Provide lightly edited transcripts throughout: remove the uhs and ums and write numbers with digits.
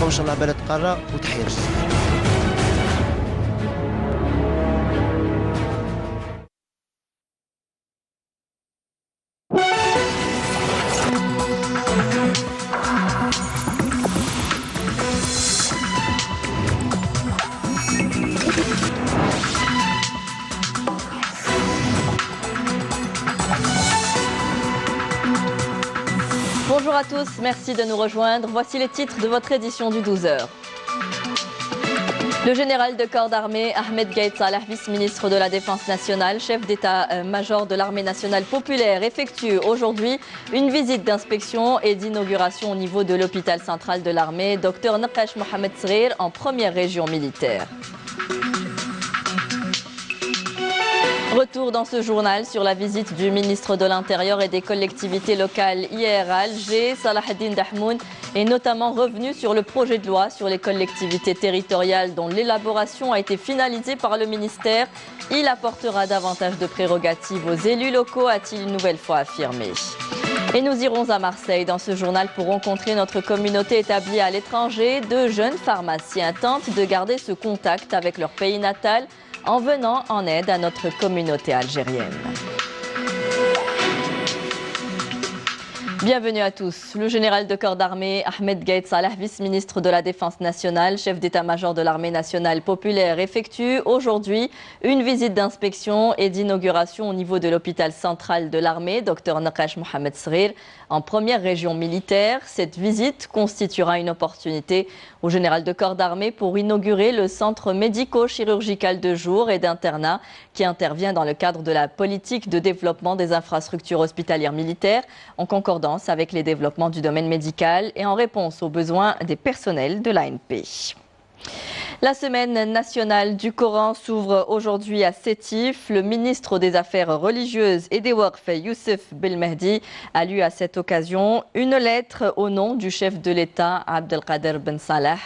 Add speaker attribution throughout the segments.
Speaker 1: ان شاء الله بلد قاره وتحيه للجزائر.
Speaker 2: Bonjour à tous, merci de nous rejoindre. Voici les titres de votre édition du 12h. Le général de corps d'armée Ahmed Gaïd Salah, vice-ministre de la Défense nationale, chef d'état-major de l'armée nationale populaire, effectue aujourd'hui une visite d'inspection et d'inauguration au niveau de l'hôpital central de l'armée, Dr Naqash Mohamed Sghir, en première région militaire. Retour dans ce journal sur la visite du ministre de l'Intérieur et des collectivités locales hier à Alger. Salah Eddine Dahmoun est notamment revenu sur le projet de loi sur les collectivités territoriales dont l'élaboration a été finalisée par le ministère. Il apportera davantage de prérogatives aux élus locaux, a-t-il une nouvelle fois affirmé. Et nous irons à Marseille dans ce journal pour rencontrer notre communauté établie à l'étranger. Deux jeunes pharmaciens tentent de garder ce contact avec leur pays natal en venant en aide à notre communauté algérienne. Bienvenue à tous. Le général de corps d'armée Ahmed Gaïd Salah, vice-ministre de la Défense nationale, chef d'état-major de l'armée nationale populaire, effectue aujourd'hui une visite d'inspection et d'inauguration au niveau de l'hôpital central de l'armée, Dr Naqash Mohamed Sghir, en première région militaire. Cette visite constituera une opportunité au général de corps d'armée pour inaugurer le centre médico-chirurgical de jour et d'internat qui intervient dans le cadre de la politique de développement des infrastructures hospitalières militaires en concordance avec les développements du domaine médical et en réponse aux besoins des personnels de l'ANP. La semaine nationale du Coran s'ouvre aujourd'hui à Sétif. Le ministre des Affaires religieuses et des Waqf, Youssef Belmehdi, a lu à cette occasion une lettre au nom du chef de l'État, Abdelkader Ben Salah.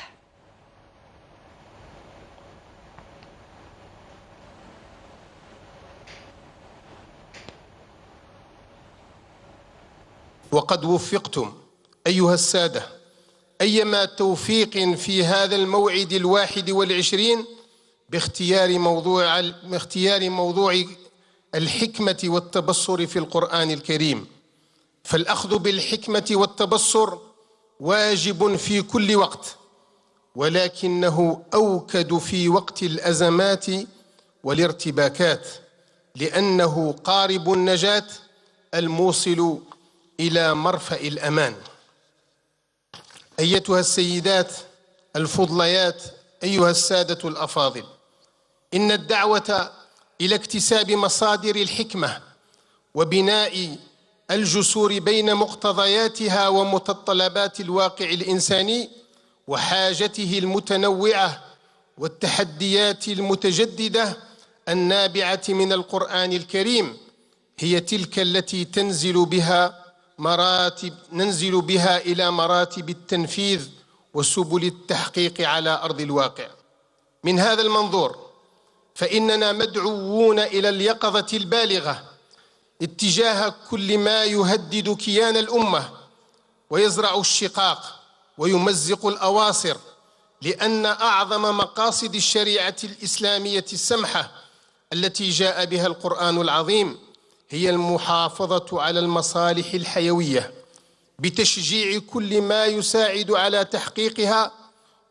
Speaker 3: وقد وفقتم أيها السادة أيما توفيق في هذا الموعد 21 باختيار موضوع الحكمة والتبصر في القرآن الكريم. فالأخذ بالحكمة والتبصر واجب في كل وقت، ولكنه أوكد في وقت الأزمات والارتباكات، لأنه قارب النجاة الموصل إلى مرفأ الأمان. أيتها السيدات الفضليات، أيها السادة الأفاضل، إن الدعوة إلى اكتساب مصادر الحكمة وبناء الجسور بين مقتضياتها ومتطلبات الواقع الإنساني وحاجته المتنوعة والتحديات المتجددة النابعة من القرآن الكريم هي تلك التي ننزل بها إلى مراتب التنفيذ وسبل التحقيق على أرض الواقع. من هذا المنظور فإننا مدعوون إلى اليقظة البالغة اتجاه كل ما يهدد كيان الأمة ويزرع الشقاق ويمزق الأواصر، لأن أعظم مقاصد الشريعة الإسلامية السمحة التي جاء بها القرآن العظيم هي المحافظة على المصالح الحيوية بتشجيع كل ما يساعد على تحقيقها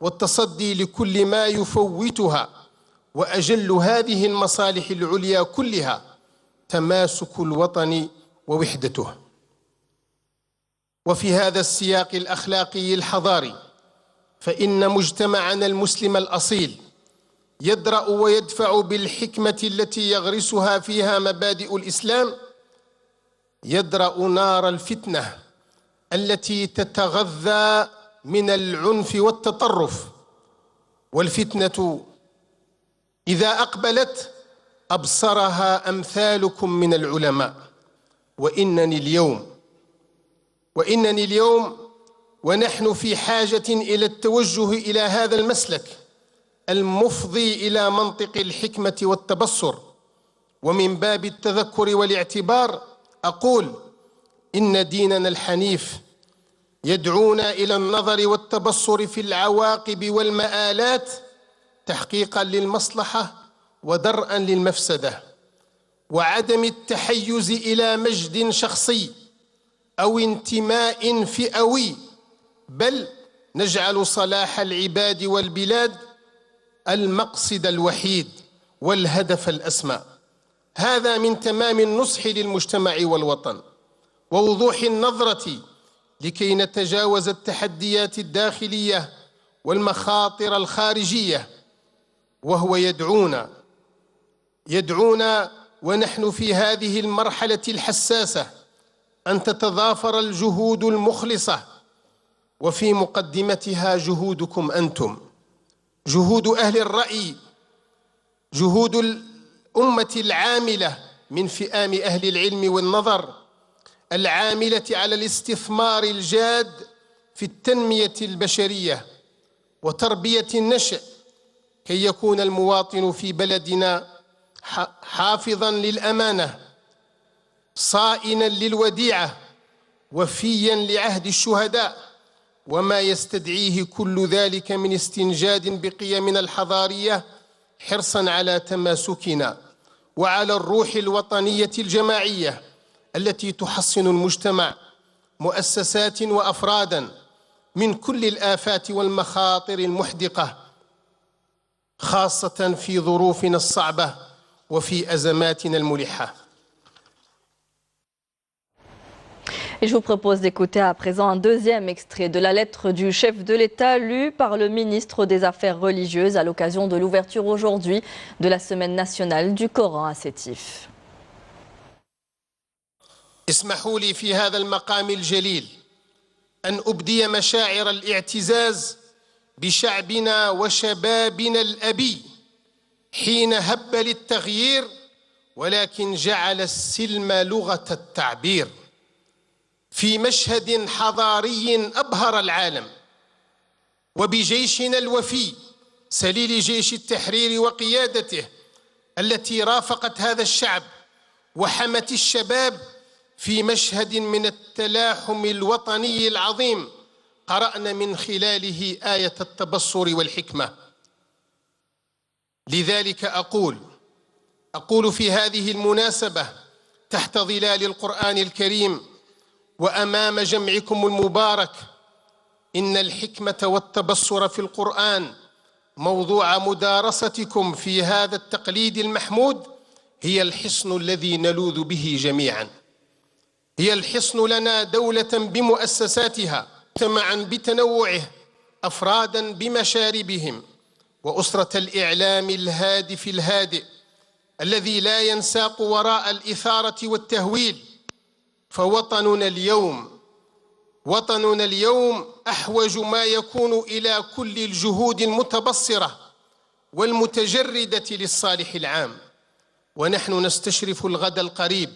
Speaker 3: والتصدي لكل ما يفوتها، وأجل هذه المصالح العليا كلها تماسك الوطن ووحدته. وفي هذا السياق الأخلاقي الحضاري فإن مجتمعنا المسلم الأصيل يدرأ ويدفع بالحكمة التي يغرسها فيها مبادئ الإسلام، يدرأ نار الفتنة التي تتغذى من العنف والتطرف. والفتنة إذا أقبلت أبصرها أمثالكم من العلماء. وإنني اليوم ونحن في حاجة إلى التوجه إلى هذا المسلك المفضي إلى منطق الحكمة والتبصر. ومن باب التذكر والاعتبار أقول إن ديننا الحنيف يدعون إلى النظر والتبصر في العواقب والمآلات تحقيقا للمصلحة ودرءا للمفسدة، وعدم التحيز إلى مجد شخصي أو انتماء فئوي، بل نجعل صلاح العباد والبلاد المقصد الوحيد والهدف الأسمى. هذا من تمام النصح للمجتمع والوطن ووضوح النظرة لكي نتجاوز التحديات الداخلية والمخاطر الخارجية، وهو يدعونا ونحن في هذه المرحلة الحساسة أن تتضافر الجهود المخلصة، وفي مقدمتها جهودكم أنتم، جهود أهل الرأي، جهود الأمة العاملة من فئام أهل العلم والنظر، العاملة على الاستثمار الجاد في التنمية البشرية وتربية النشء، كي يكون المواطن في بلدنا حافظاً للأمانة، صائناً للوديعة، وفياً لعهد الشهداء، وما يستدعيه كل ذلك من استنجاد بقيمنا الحضارية، حرصاً على تماسكنا وعلى الروح الوطنية الجماعية التي تحصن المجتمع، مؤسسات وأفراداً من كل الآفات والمخاطر المحدقة، خاصة في ظروفنا الصعبة وفي أزماتنا الملحة.
Speaker 2: Et je vous propose d'écouter à présent un deuxième extrait de la lettre du chef de l'État lue par le ministre des Affaires religieuses à l'occasion de l'ouverture aujourd'hui de la Semaine nationale du Coran à Sétif.
Speaker 3: اسمحوا لي في هذا المقام الجليل أن أبدي مشاعر الاعتزاز بشعبنا وشبابنا الأبي حين هب للتغيير، ولكن جعل السلم لغة التعبير، في مشهد حضاري أبهر العالم، وبجيشنا الوفي سليل جيش التحرير وقيادته التي رافقت هذا الشعب وحمت الشباب في مشهد من التلاحم الوطني العظيم، قرأنا من خلاله آية التبصر والحكمة. لذلك أقول في هذه المناسبة تحت ظلال القرآن الكريم وأمام جمعكم المبارك: إن الحكمة والتبصر في القرآن موضوع مدارستكم في هذا التقليد المحمود هي الحصن الذي نلوذ به جميعا، هي الحصن لنا دولة بمؤسساتها، مجتمعا بتنوعه، أفرادا بمشاربهم، وأسرة الإعلام الهادف الهادئ الذي لا ينساق وراء الإثارة والتهويل. فوطننا اليوم أحوج ما يكون إلى كل الجهود المتبصرة والمتجردة للصالح العام، ونحن نستشرف الغد القريب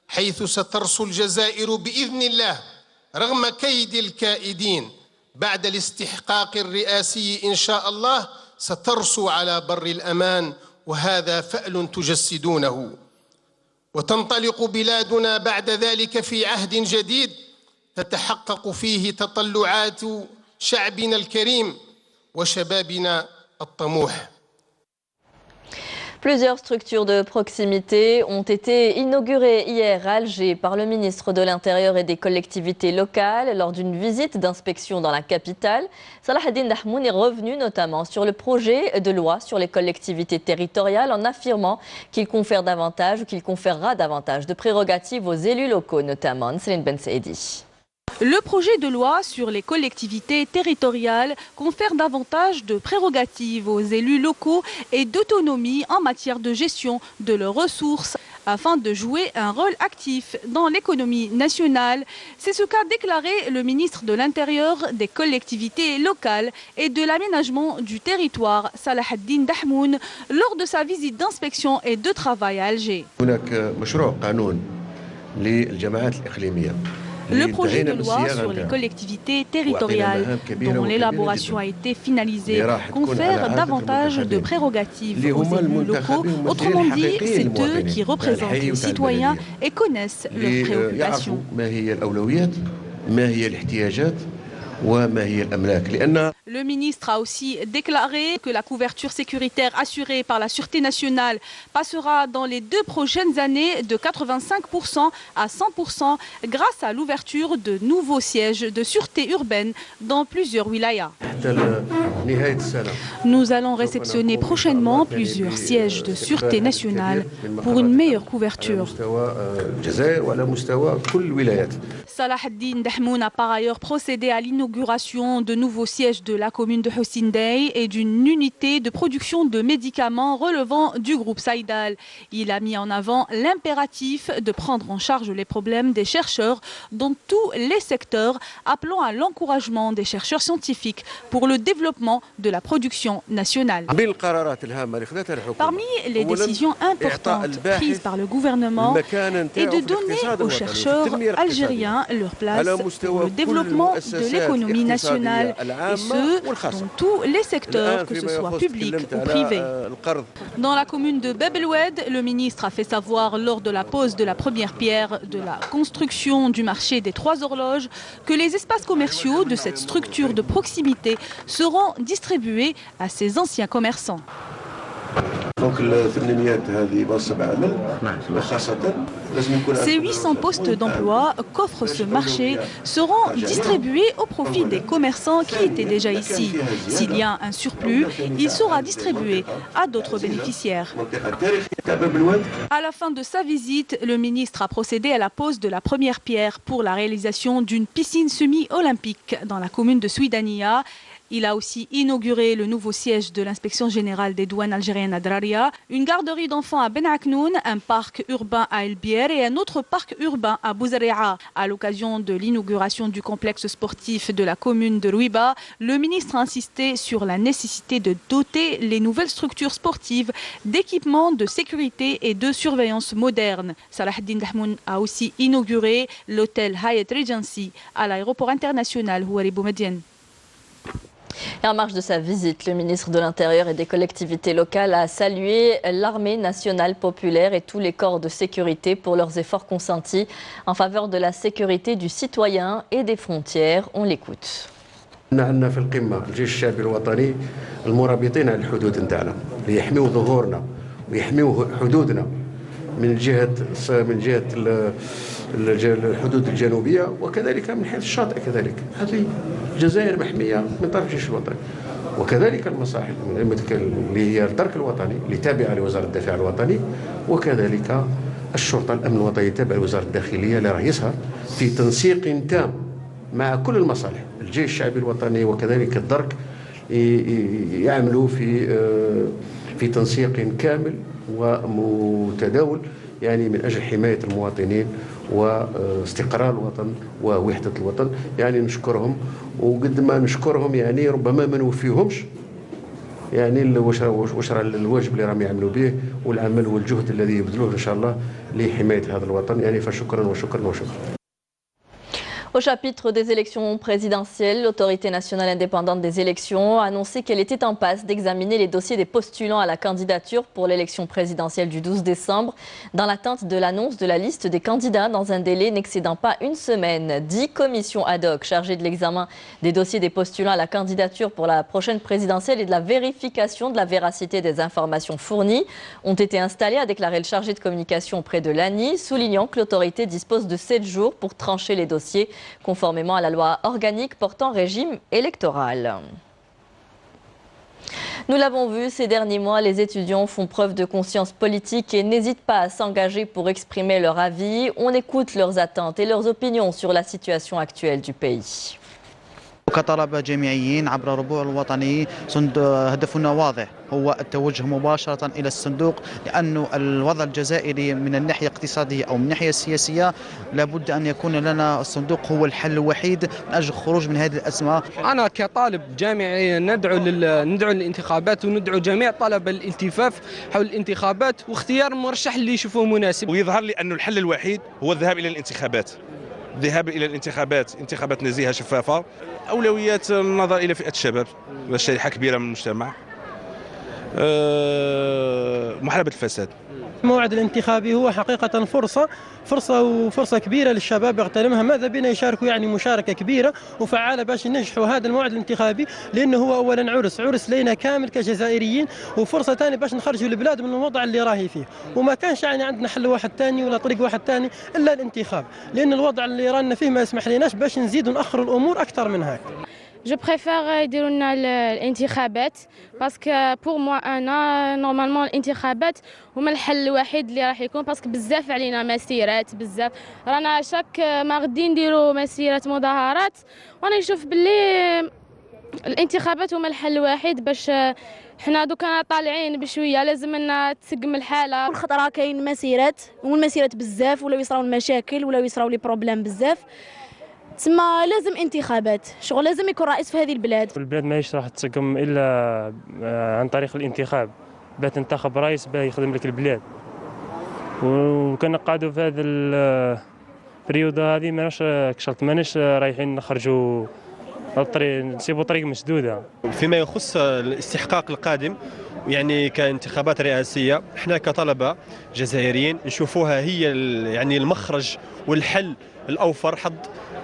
Speaker 3: حيث سترسو الجزائر بإذن الله رغم كيد الكائدين بعد الاستحقاق الرئاسي إن شاء الله، سترسو على بر الأمان، وهذا فأل تجسدونه، وتنطلق بلادنا بعد ذلك في عهد جديد تتحقق فيه تطلعات شعبنا الكريم وشبابنا الطموح.
Speaker 2: Plusieurs structures de proximité ont été inaugurées hier à Alger par le ministre de l'Intérieur et des collectivités locales lors d'une visite d'inspection dans la capitale. Salah Eddine Dahmoun est revenu notamment sur le projet de loi sur les collectivités territoriales en affirmant qu'il confère davantage ou qu'il conférera davantage de prérogatives aux élus locaux notamment. Céline Ben Saïdi.
Speaker 4: Le projet de loi sur les collectivités territoriales confère davantage de prérogatives aux élus locaux et d'autonomie en matière de gestion de leurs ressources afin de jouer un rôle actif dans l'économie nationale. C'est ce qu'a déclaré le ministre de l'Intérieur, des collectivités locales et de l'aménagement du territoire, Salah Eddine Dahmoun, lors de sa visite d'inspection et de travail à Alger. Le projet de loi sur les collectivités territoriales, dont l'élaboration a été finalisée, confère davantage de prérogatives aux élus locaux. Autrement dit, c'est eux qui représentent les citoyens et connaissent leurs préoccupations.
Speaker 5: ما هي الاحتياجات وما هي الأملاك لأن
Speaker 4: Le ministre a aussi déclaré que la couverture sécuritaire assurée par la Sûreté nationale passera dans les 2 prochaines années de 85% à 100% grâce à l'ouverture de nouveaux sièges de sûreté urbaine dans plusieurs wilayas. Nous allons réceptionner prochainement plusieurs sièges de sûreté nationale pour une meilleure couverture. Salah ad-Din Dahmoun a par ailleurs procédé à l'inauguration de nouveaux sièges de la commune de Hussein-Dey et d'une unité de production de médicaments relevant du groupe Saïdal. Il a mis en avant l'impératif de prendre en charge les problèmes des chercheurs dans tous les secteurs, appelant à l'encouragement des chercheurs scientifiques pour le développement de la production nationale. Parmi les décisions importantes prises par le gouvernement est de donner aux chercheurs algériens leur place pour le développement de l'économie nationale, et ce, dans tous les secteurs, que ce soit public ou privé. Dans la commune de Bab El Oued, le ministre a fait savoir lors de la pose de la première pierre de la construction du marché des 3 horloges que les espaces commerciaux de cette structure de proximité seront distribués à ses anciens commerçants. Ces 800 postes d'emploi qu'offre ce marché seront distribués au profit des commerçants qui étaient déjà ici. S'il y a un surplus, il sera distribué à d'autres bénéficiaires. À la fin de sa visite, le ministre a procédé à la pose de la première pierre pour la réalisation d'une piscine semi-olympique dans la commune de Souidania. Il a aussi inauguré le nouveau siège de l'inspection générale des douanes algériennes à Draria, une garderie d'enfants à Ben Aknoun, un parc urbain à El Bier et un autre parc urbain à Bouzaria. À l'occasion de l'inauguration du complexe sportif de la commune de Rouiba, le ministre a insisté sur la nécessité de doter les nouvelles structures sportives d'équipements de sécurité et de surveillance modernes. Salah ad-Din Dahmoun a aussi inauguré l'hôtel Hyatt Regency à l'aéroport international Houari Boumediene.
Speaker 2: Et en marge de sa visite, le ministre de l'Intérieur et des collectivités locales a salué l'armée nationale populaire et tous les corps de sécurité pour leurs efforts consentis en faveur de la sécurité du citoyen et des frontières. On l'écoute.
Speaker 5: عندنا في القمة الجيش الشعبي الوطني المرابطين على الحدود نتاعنا ليحميوا ظهورنا ويحميوا حدودنا من جهة الحدود الجنوبية وكذلك من حيث الشاطئ كذلك. هذه الجزائر محمية من طرف الجيش الوطني وكذلك المصاحف اللي هي الترك الوطني اللي تابعة لوزارة الدفاع الوطني وكذلك الشرطة الأمن الوطني تابعة لوزارة الداخلية لرئيسها في تنسيق تام مع كل المصالح. الجيش الشعبي الوطني وكذلك الدرك يعملوا في تنسيق كامل ومتداول يعني من أجل حماية المواطنين واستقرار الوطن ووحدة الوطن. يعني نشكرهم وقد ما نشكرهم يعني ربما ما نوفيهمش يعني وش الواجب اللي راهم يعملوا به والعمل والجهد الذي يبذلوه إن شاء الله لحماية هذا الوطن. يعني فشكرا وشكرا وشكرا.
Speaker 2: Au chapitre des élections présidentielles, l'autorité nationale indépendante des élections a annoncé qu'elle était en passe d'examiner les dossiers des postulants à la candidature pour l'élection présidentielle du 12 décembre, dans l'attente de l'annonce de la liste des candidats dans un délai n'excédant pas une semaine. 10 commissions ad hoc chargées de l'examen des dossiers des postulants à la candidature pour la prochaine présidentielle et de la vérification de la véracité des informations fournies ont été installées, a déclaré le chargé de communication auprès de l'ANI, soulignant que l'autorité dispose de 7 jours pour trancher les dossiers, conformément à la loi organique portant régime électoral. Nous l'avons vu ces derniers mois, les étudiants font preuve de conscience politique et n'hésitent pas à s'engager pour exprimer leur avis. On écoute leurs attentes et leurs opinions sur la situation actuelle du pays.
Speaker 1: كطلبة جامعيين عبر ربوع الوطني هدفنا واضح هو التوجه مباشرة إلى الصندوق لأن الوضع الجزائري من الناحية الاقتصادية أو من الناحية السياسية لابد أن يكون لنا الصندوق هو الحل الوحيد من أجل الخروج من هذه الأزمة.
Speaker 6: أنا كطالب جامعي ندعو للانتخابات وندعو جميع طلبة الالتفاف حول الانتخابات واختيار المرشح اللي يشوفوه مناسب.
Speaker 7: ويظهر لي أن الحل الوحيد هو الذهاب إلى الانتخابات. الذهاب إلى الانتخابات، انتخابات نزيهة شفافة، أولويات النظر إلى فئة الشباب شريحة كبيرة من المجتمع، محاربة الفساد.
Speaker 8: الموعد الانتخابي هو حقيقة فرصة كبيرة للشباب يغتنمها. ماذا بنا يشاركوا يعني مشاركة كبيرة وفعالة باش ننجحوا هذا الموعد الانتخابي، لأنه هو أولا عرس لينا كامل كجزائريين، وفرصة ثانية باش نخرجوا البلاد من الوضع اللي راهي فيه. وما كانش يعني عندنا حل واحد ثاني ولا طريق واحد ثاني إلا الانتخاب، لأن الوضع اللي رانا فيه ما يسمح لناش باش نزيدوا نأخروا الأمور أكثر من هيك.
Speaker 9: Je préfère يديروا لنا الانتخابات باسكو بور موا انا نورمالمون الانتخابات هما الحل الوحيد اللي راح يكون، باسكو بزاف علينا مسيرات بزاف، رانا شاك ما غادي نديروا مسيرات مظاهرات، وانا نشوف باللي الانتخابات هما الحل الوحيد باش حنا دوكا طالعين بشويه لازم لنا تسقم الحاله.
Speaker 10: كل خطره كاين مسيرات والمسيرات بزاف ولاو يصراو المشاكل ولاو يصراو لي بروبليم بزاف، تسمى لازم انتخابات، شغل لازم يكون رئيس في هذه البلاد.
Speaker 11: البلاد ماهيش راح تسقم الا عن طريق الانتخاب، باه تنتخب رئيس باه يخدم لك البلاد. وكنا قاعدوا في هذا البريود هذه ماناش رايحين نخرجوا الطريق، نسيبوا طريق مسدوده.
Speaker 12: فيما يخص الاستحقاق القادم يعني كانتخابات رئاسيه، احنا كطلبه جزائريين نشوفوها هي يعني المخرج والحل الاوفر حظ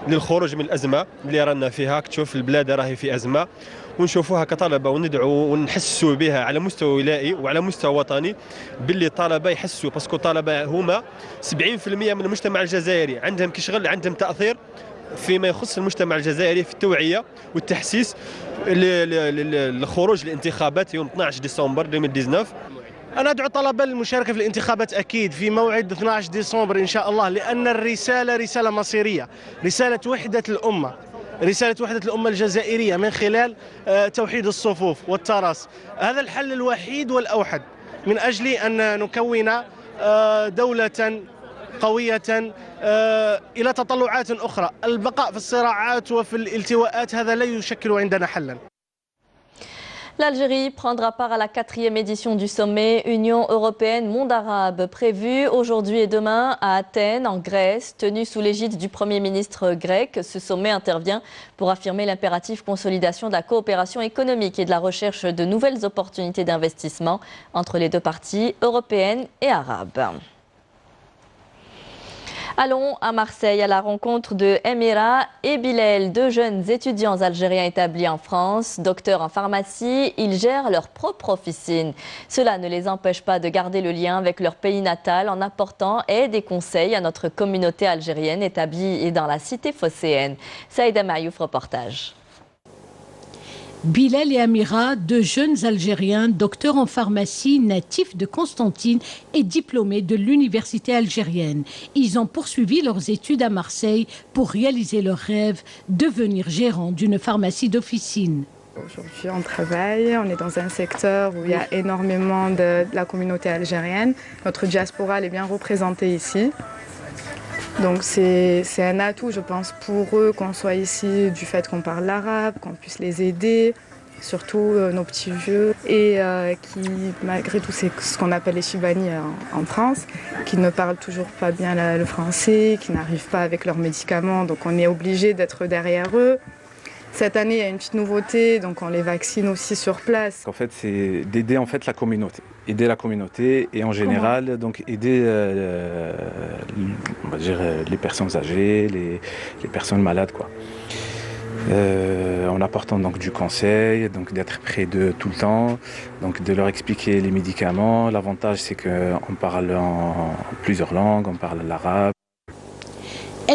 Speaker 12: للخروج من الازمه اللي رانا فيها. تشوف البلاد راهي في ازمه، ونشوفوها كطلبه وندعو ونحسوا بها على مستوى ولائي وعلى مستوى وطني، باللي الطلبه يحسوا، باسكو الطلبه هما 70% من المجتمع الجزائري، عندهم كي شغل، عندهم تاثير فيما يخص المجتمع الجزائري في التوعيه والتحسيس لخروج الانتخابات يوم 12 ديسمبر 2019.
Speaker 13: أنا أدعو الطلبة للمشاركة في الانتخابات أكيد في موعد 12 ديسمبر إن شاء الله، لأن الرسالة رسالة مصيرية، رسالة وحدة الأمة، رسالة وحدة الأمة الجزائرية من خلال توحيد الصفوف والتراص. هذا الحل الوحيد والأوحد من أجل أن نكون دولة قوية إلى تطلعات أخرى. البقاء في الصراعات وفي الالتواءات هذا لا يشكل عندنا حلا.
Speaker 2: L'Algérie prendra part à la 4e édition du sommet Union européenne-Monde arabe, prévu aujourd'hui et demain à Athènes, en Grèce, tenu sous l'égide du Premier ministre grec. Ce sommet intervient pour affirmer l'impérative consolidation de la coopération économique et de la recherche de nouvelles opportunités d'investissement entre les deux parties européennes et arabes. Allons à Marseille à la rencontre de Emira et Bilal, deux jeunes étudiants algériens établis en France. Docteurs en pharmacie, ils gèrent leur propre officine. Cela ne les empêche pas de garder le lien avec leur pays natal en apportant aide et conseils à notre communauté algérienne établie dans la cité phocéenne. Saïda Mayouf, reportage.
Speaker 14: Bilal et Amira, deux jeunes Algériens, docteurs en pharmacie, natifs de Constantine et diplômés de l'université algérienne. Ils ont poursuivi leurs études à Marseille pour réaliser leur rêve, devenir gérants d'une pharmacie d'officine.
Speaker 15: Aujourd'hui, on travaille, on est dans un secteur où il y a énormément de la communauté algérienne. Notre diaspora elle est bien représentée ici. Donc c'est un atout, je pense, pour eux qu'on soit ici, du fait qu'on parle l'arabe, qu'on puisse les aider, surtout nos petits vieux, et qui, malgré tout, c'est ce qu'on appelle les Chibani en France, qui ne parlent toujours pas bien le français, qui n'arrivent pas avec leurs médicaments, donc on est obligé d'être derrière eux. Cette année, il y a une petite nouveauté, donc on les vaccine aussi sur place.
Speaker 16: En fait, c'est d'aider en fait la communauté, et en général donc aider on va dire, les personnes âgées, les personnes malades quoi. En apportant donc du conseil, donc d'être près d'eux tout le temps, donc de leur expliquer les médicaments. L'avantage c'est qu'on parle en plusieurs langues, on parle l'arabe.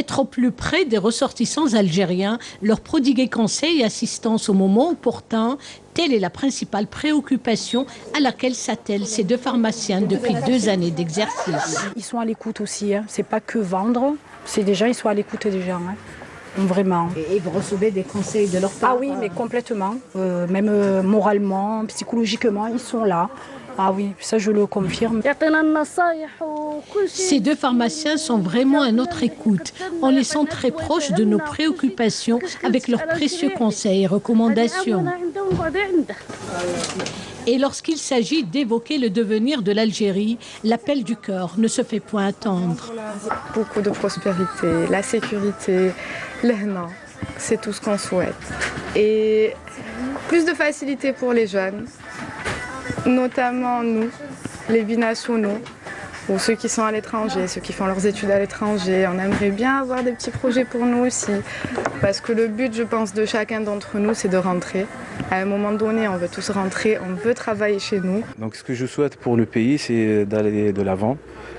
Speaker 14: Être au plus près des ressortissants algériens, leur prodiguer conseils et assistance au moment opportun, telle est la principale préoccupation à laquelle s'attellent ces deux pharmaciens depuis 2 années d'exercice.
Speaker 17: Ils sont à l'écoute aussi, hein. C'est pas que vendre, c'est déjà, ils sont à l'écoute des gens. Hein. Vraiment.
Speaker 14: Et vous recevez des conseils de leur part?
Speaker 17: Ah oui, mais complètement. Même moralement, psychologiquement, ils sont là. Ah oui, ça je le confirme.
Speaker 14: Ces deux pharmaciens sont vraiment à notre écoute. On les sent très proches de nos préoccupations avec leurs précieux conseils et recommandations. Et lorsqu'il s'agit d'évoquer le devenir de l'Algérie, l'appel du cœur ne se fait point attendre.
Speaker 15: Beaucoup de prospérité, la sécurité, l'hna, c'est tout ce qu'on souhaite. Et plus de facilité pour les jeunes, notamment nous, les binationaux, ou ceux qui sont à l'étranger, ceux qui font leurs études à l'étranger. On aimerait bien avoir des petits projets pour nous aussi, parce que le but, je pense, de chacun d'entre nous, c'est de rentrer. À un moment donné, on veut tous rentrer, on veut travailler chez nous.
Speaker 16: Donc ce que je souhaite pour le pays, c'est d'aller de l'avant,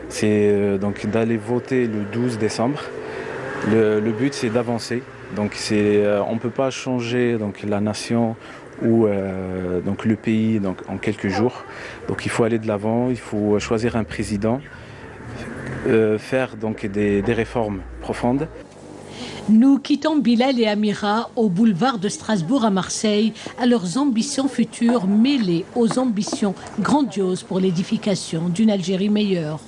Speaker 16: c'est donc d'aller voter le 12 décembre. Le but, c'est d'avancer. Donc on ne peut pas changer donc, la nation ou donc, le pays donc, en quelques jours. Donc il faut aller de l'avant, il faut choisir un président, faire donc, des réformes profondes.
Speaker 14: Nous quittons Bilal et Amira au boulevard de Strasbourg à Marseille à leurs ambitions futures mêlées aux ambitions grandioses pour l'édification d'une Algérie meilleure.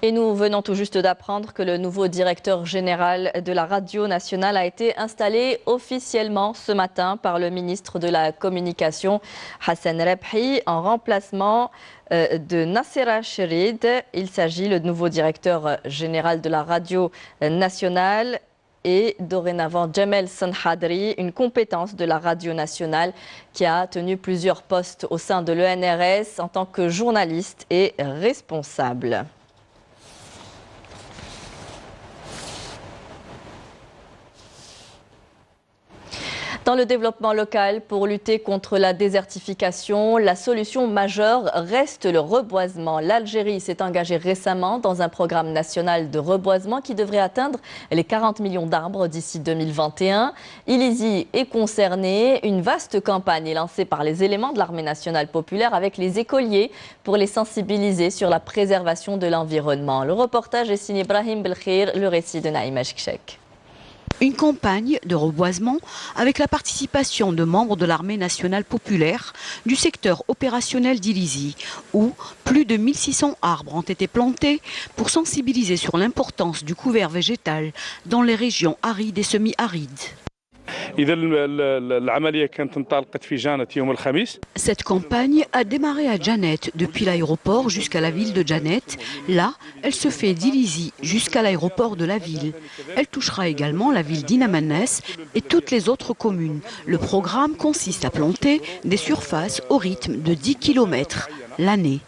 Speaker 2: Et nous venons tout juste d'apprendre que le nouveau directeur général de la Radio nationale a été installé officiellement ce matin par le ministre de la Communication, Hassan Rebhi, en remplacement de Nassera Cherid. Il s'agit le nouveau directeur général de la Radio nationale et dorénavant Jamel Sanhadri, une compétence de la Radio nationale qui a tenu plusieurs postes au sein de l'ENRS en tant que journaliste et responsable. Dans le développement local, pour lutter contre la désertification, la solution majeure reste le reboisement. L'Algérie s'est engagée récemment dans un programme national de reboisement qui devrait atteindre les 40 millions d'arbres d'ici 2021. Ilizi est concerné. Une vaste campagne est lancée par les éléments de l'armée nationale populaire avec les écoliers pour les sensibiliser sur la préservation de l'environnement. Le reportage est signé Brahim Belkhir, le récit de Naïma Chikchek.
Speaker 18: Une campagne de reboisement avec la participation de membres de l'armée nationale populaire du secteur opérationnel d'Ilizi, où plus de 1600 arbres ont été plantés pour sensibiliser sur l'importance du couvert végétal dans les régions arides et semi-arides. Cette campagne a démarré à Djanet depuis l'aéroport jusqu'à la ville de Djanet. Là, elle se fait d'Ilizi jusqu'à l'aéroport de la ville. Elle touchera également la ville d'Inamanès et toutes les autres communes. Le programme consiste à planter des surfaces au rythme de 10 km l'année.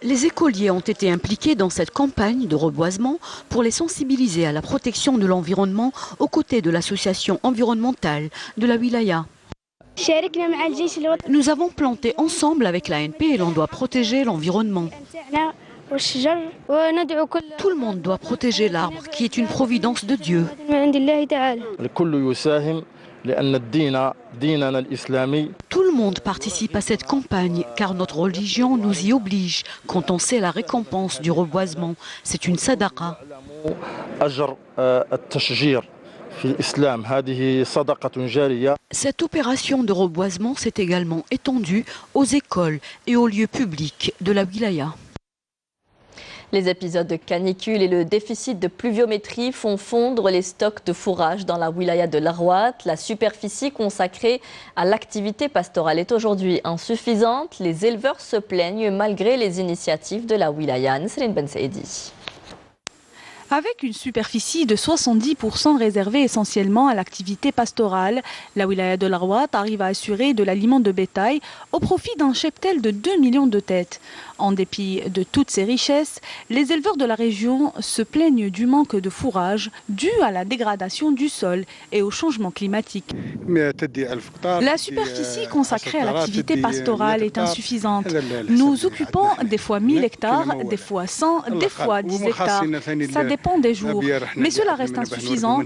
Speaker 18: Les écoliers ont été impliqués dans cette campagne de reboisement pour les sensibiliser à la protection de l'environnement aux côtés de l'association environnementale de la wilaya. Nous avons planté ensemble avec l'ANP et l'on doit protéger l'environnement. Tout le monde doit protéger l'arbre qui est une providence de Dieu. Tout le monde participe à cette campagne car notre religion nous y oblige quand on sait la récompense du reboisement. C'est une sadaqa. Cette opération de reboisement s'est également étendue aux écoles et aux lieux publics de la wilaya.
Speaker 2: Les épisodes de canicule et le déficit de pluviométrie font fondre les stocks de fourrage dans la wilaya de l'Arwat. La superficie consacrée à l'activité pastorale est aujourd'hui insuffisante. Les éleveurs se plaignent malgré les initiatives de la wilaya. Nesrine Ben Saidi.
Speaker 4: Avec une superficie de 70% réservée essentiellement à l'activité pastorale, la wilaya de l'Arwat arrive à assurer de l'aliment de bétail au profit d'un cheptel de 2 millions de têtes. En dépit de toutes ces richesses, les éleveurs de la région se plaignent du manque de fourrage dû à la dégradation du sol et au changement climatique. La superficie consacrée à l'activité pastorale est insuffisante. Nous occupons des fois 1000 hectares, des fois 100, des fois 10 hectares. Ça dépend des jours, mais cela reste insuffisant.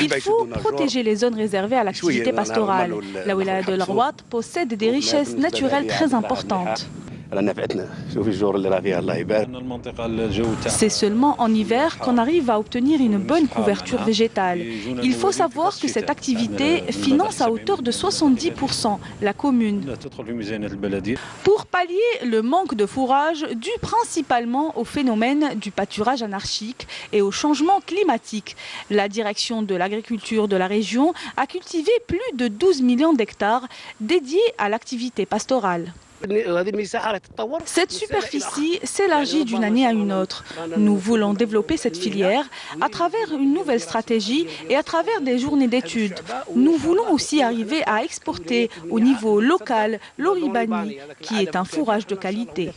Speaker 4: Il faut protéger les zones réservées à l'activité pastorale. La wilaya de l'Arwat possède des richesses naturelles très importantes. C'est seulement en hiver qu'on arrive à obtenir une bonne couverture végétale. Il faut savoir que cette activité finance à hauteur de 70% la commune. Pour pallier le manque de fourrage dû principalement au phénomène du pâturage anarchique et au changement climatique, la direction de l'agriculture de la région a cultivé plus de 12 millions d'hectares dédiés à l'activité pastorale. Cette superficie s'élargit d'une année à une autre. Nous voulons développer cette filière à travers une nouvelle stratégie et à travers des journées d'études. Nous voulons aussi arriver à exporter au niveau local l'oribani, qui est un fourrage de qualité.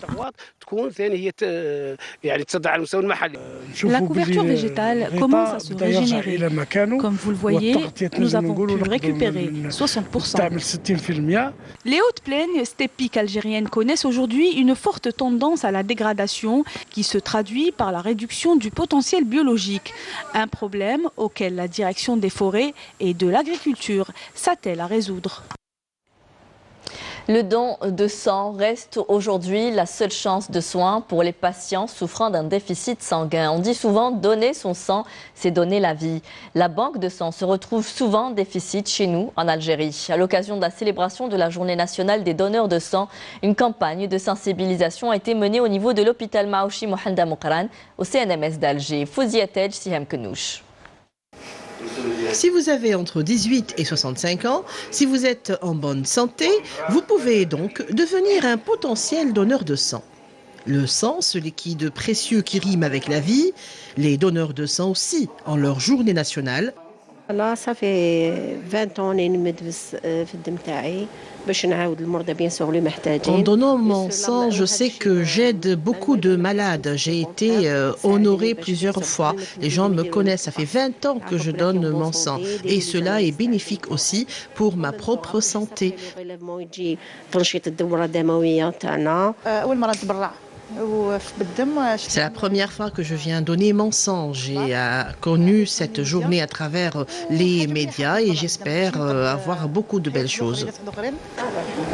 Speaker 4: La couverture végétale commence à se régénérer. Comme vous le voyez, nous avons pu récupérer 60%. Les hautes plaines steppiques algériennes connaissent aujourd'hui une forte tendance à la dégradation qui se traduit par la réduction du potentiel biologique. Un problème auquel la direction des forêts et de l'agriculture s'attelle à résoudre.
Speaker 2: Le don de sang reste aujourd'hui la seule chance de soins pour les patients souffrant d'un déficit sanguin. On dit souvent donner son sang, c'est donner la vie. La banque de sang se retrouve souvent en déficit chez nous en Algérie. À l'occasion de la célébration de la Journée nationale des donneurs de sang, une campagne de sensibilisation a été menée au niveau de l'hôpital Maouchi Mohalda Moukran au CNMS d'Alger. Fouziatej Siham Kenouch.
Speaker 19: Si vous avez entre 18 et 65 ans, si vous êtes en bonne santé, vous pouvez donc devenir un potentiel donneur de sang. Le sang, ce liquide précieux qui rime avec la vie, les donneurs de sang aussi, en leur journée nationale.
Speaker 20: Là, ça fait 20 ans
Speaker 19: en donnant mon sang, je sais que j'aide beaucoup de malades. J'ai été honorée plusieurs fois. Les gens me connaissent. Ça fait 20 ans que je donne mon sang. Et cela est bénéfique aussi pour ma propre santé. C'est la première fois que je viens donner mon sang. J'ai connu cette journée à travers les médias et j'espère avoir beaucoup de belles choses.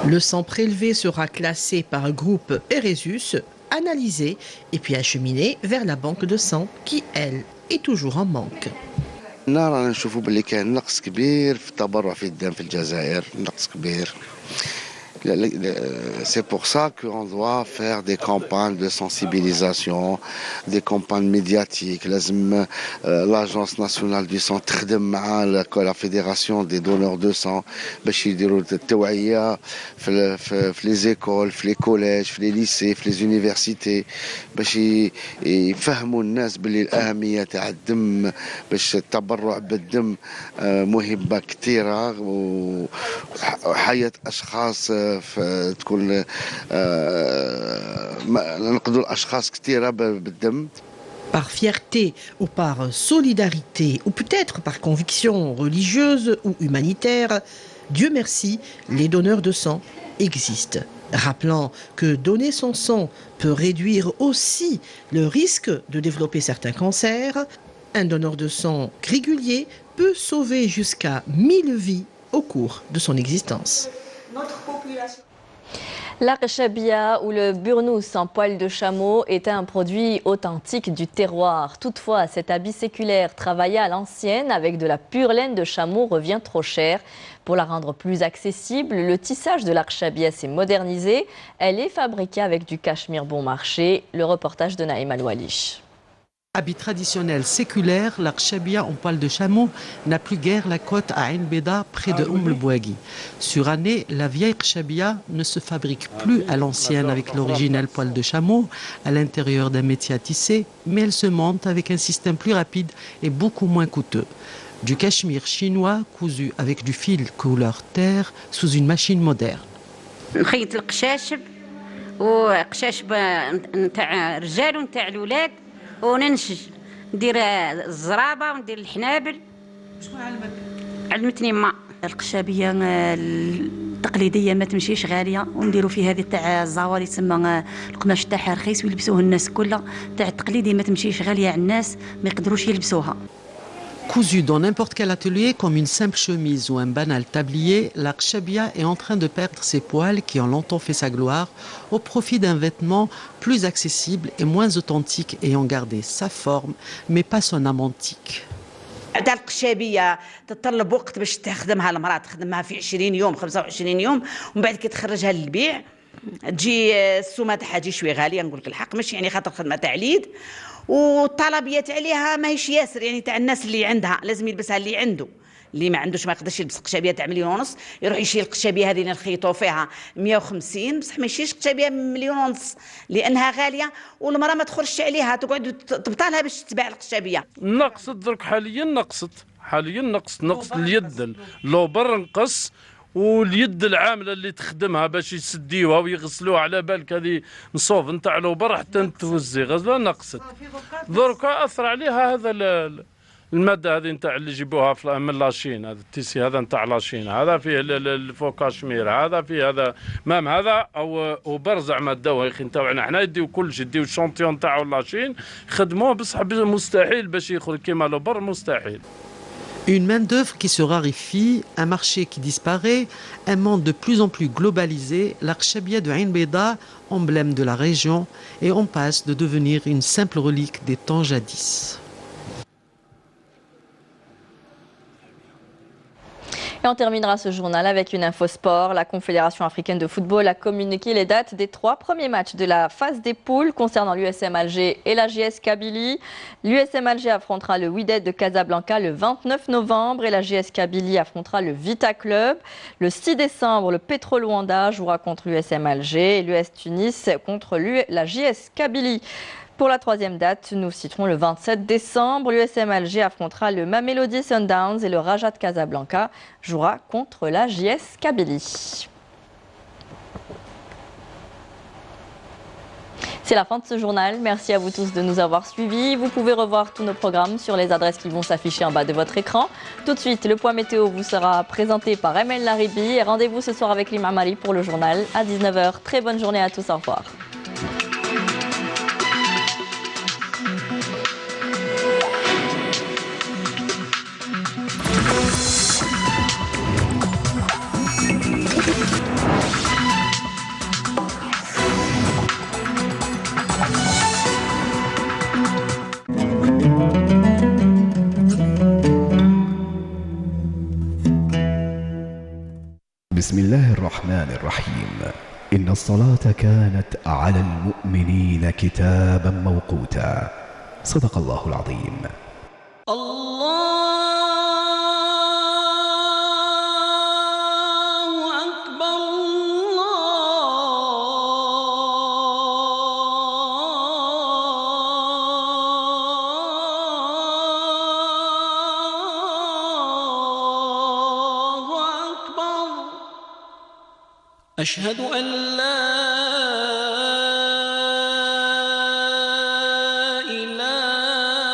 Speaker 19: Le sang prélevé sera classé par groupe Eresus, analysé et puis acheminé vers la banque de sang qui, elle, est toujours en manque.
Speaker 21: C'est pour ça qu'on doit faire des campagnes de sensibilisation, des campagnes médiatiques. L'Agence nationale du sang تخدم مع la fédération des donneurs de sang باش يديروا التوعية في les écoles, في les collèges, في les lycées, في les universités باش يفهموا الناس باللي الأهمية تاع الدم باش التبرع بالدم مهمة كثيرة وحياة أشخاص تكون نقدروا الاشخاص كثيره بالدم.
Speaker 19: Par fierté ou par solidarité, ou peut-être par conviction religieuse ou humanitaire, Dieu merci, les donneurs de sang existent. Rappelant que donner son sang peut réduire aussi le risque de développer certains cancers, un donneur de sang régulier peut sauver jusqu'à 1000 vies au cours de son existence.
Speaker 2: L'Archabia ou le burnous en poil de chameau est un produit authentique du terroir. Toutefois, cet habit séculaire travaillé à l'ancienne avec de la pure laine de chameau revient trop cher. Pour la rendre plus accessible, le tissage de l'Archabia s'est modernisé. Elle est fabriquée avec du cachemire bon marché. Le reportage de Naïm Aloualish.
Speaker 22: Habit traditionnel séculaire, l'Archabia en poil de chameau n'a plus guère la cote à Ain Beda, près de el Bouaghi. Sur année, la vieille Archabia ne se fabrique plus à l'ancienne avec l'original poil de chameau à l'intérieur d'un métier à tisser, mais elle se monte avec un système plus rapide et beaucoup moins coûteux. Du cachemire chinois cousu avec du fil couleur terre sous une machine moderne.
Speaker 23: وننشج ندير الزرابه وندير الحنابل. شكون علمتني ما القشابيه التقليديه ما تمشيش غاليه ونديروا فيها هذه تاع الزواري تسمى القماش تاعها رخيص ويلبسوه الناس كلها. تاع التقليدي ما تمشيش غاليه على الناس ما يقدروش يلبسوها.
Speaker 22: Cousu dans n'importe quel atelier comme une simple chemise ou un banal tablier, l'Archabia est en train de perdre ses poils qui ont longtemps fait sa gloire au profit d'un vêtement plus accessible et moins authentique ayant gardé sa forme mais pas son âme antique.
Speaker 23: تاع القشابيه تتطلب وقت باش تخدمها المراه تخدمها في 20 يوم 25 يوم ومن بعد كي تخرجها للبيع تجي السومه تاعها تجي شويه غاليه نقول لك الحق ماشي يعني خاطر خدمه تاع اليد والطلبيات عليها ماهيش ياسر يعني تاع الناس اللي عندها لازم يلبسها اللي عنده اللي ما عندوش ما يقدرش يلبس قشابيه تاع 1.5 مليون يروح يشري القشابيه هذه اللي نخيطوا فيها 150 بصح ما يشريش قشابيه 1.5 مليون لانها غاليه والمراه ما تخرجش عليها تقعد تبطالها باش تباع القشابيه.
Speaker 1: نقصت درك حاليا نقصت اليد اللوبر نقص واليد العامله اللي تخدمها باش يسديوها ويغسلوها على بالك هذه نصوف نتاع لوبر حتى توزي غزله نقصت دركا اثر عليها هذا الماده هذه نتاع اللي يجيبوها من لاشين هذا التيسي هذا نتاع لاشين هذا فيه الفوكاشمير هذا فيه هذا مام هذا او برزع ما داوه يا اخي نتاعنا حنا يديو كلشي يديو الشونتيون تاعو لاشين يخدموه بصح مستحيل باش يخرج كيما لوبر مستحيل.
Speaker 22: Une main-d'œuvre qui se raréfie, un marché qui disparaît, un monde de plus en plus globalisé, l'Archabia de Ain Beda, emblème de la région, et on passe de devenir une simple relique des temps jadis.
Speaker 2: Et on terminera ce journal avec une info sport. La Confédération africaine de football a communiqué les dates des 3 premiers matchs de la phase des poules concernant l'USM Alger et la JS Kabylie. L'USM Alger affrontera le Wydad de Casablanca le 29 novembre et la JS Kabylie affrontera le Vita Club. Le 6 décembre, le Petro Luanda jouera contre l'USM Alger et l'US Tunis contre la JS Kabylie. Pour la 3e date, nous citerons le 27 décembre. L'USM Alger affrontera le Mamelodi Sundowns et le Raja de Casablanca jouera contre la JS Kabylie. C'est la fin de ce journal. Merci à vous tous de nous avoir suivis. Vous pouvez revoir tous nos programmes sur les adresses qui vont s'afficher en bas de votre écran. Tout de suite, le point météo vous sera présenté par Emel Laribi. Et rendez-vous ce soir avec Lima Mari pour le journal à 19h. Très bonne journée à tous. Au revoir.
Speaker 3: بسم الله الرحمن الرحيم إن الصلاة كانت على المؤمنين كتابا موقوتا صدق الله العظيم.
Speaker 5: أشهد أن لا إله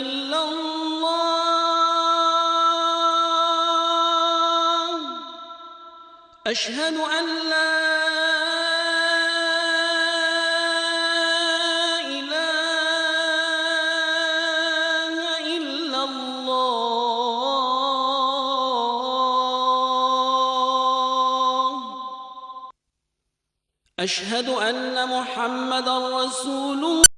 Speaker 5: إلا الله أشهد أن لا أشهد أن محمدًا رسول الله